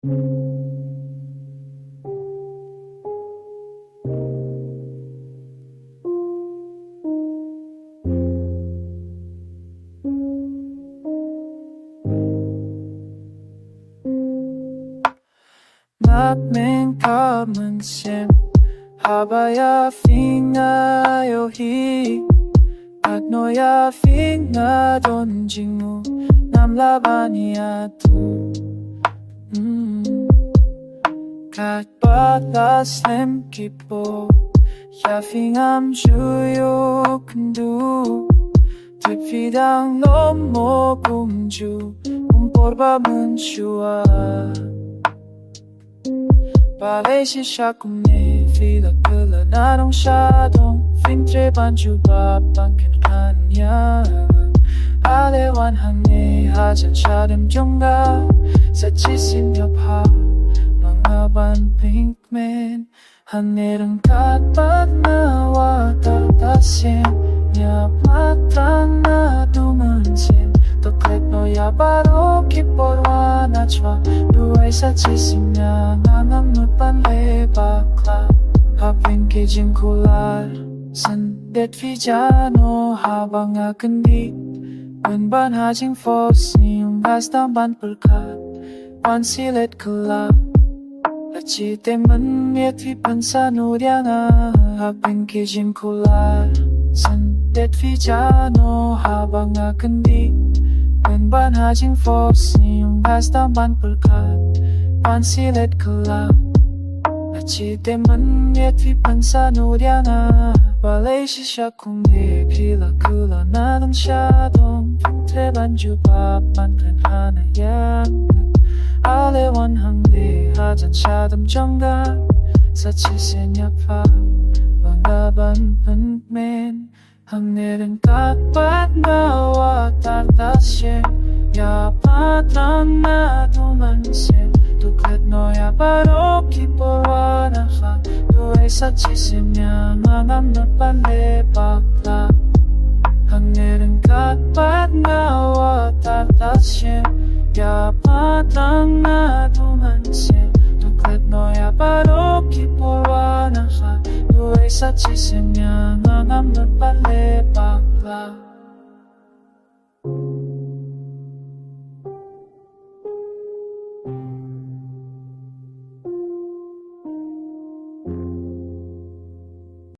Maraming kamansin Habaya fingayohi Agnoya finga donjingu Namlabaniatu Katbatas lem kipo Yafingam juyo kundu Tipidang lomo kumju Kumporba munchua Balesi shakumne Fila kula narong shadong Fintre banju babang kanya Alewan hangne Hajan shadam jonga Sa chisim yopha Mga ban pink men Hanerang katpat na watatasin Nya matang na dumansin Toklet no yabaro kiporwa nachwa Duay sa chisim niya Nangamnut panle bakla Hapin kijing kular Sandet vijano habang akandi Wenban hajing fosim Bastang ban pelkat Pansilet kelap Lachite menmiet vi pensanuriana Hapin kijing kular Sandet vijano habang akandi Wenban hajing fosim Bastang ban pelkat Pansilet kelap Lachite menmiet vi pensanuriana Balesi shakumne Pila kula nadang shadong Pintre banju papan hanayang Alewan hangde Hajan shadam jonga Sa chisenya pa Bangaban penmen Hangnereng katpat na watartasye Ya patang na dumansin Tuklet no ya baro kiporwa na ka Duay sa chisenya Nangamnot panle bakla Hangnereng katpat na watartasye Ya patang na dumansin Tuklet no ya baro kiporwa na ka Duay sa chisenya Nangamnot panle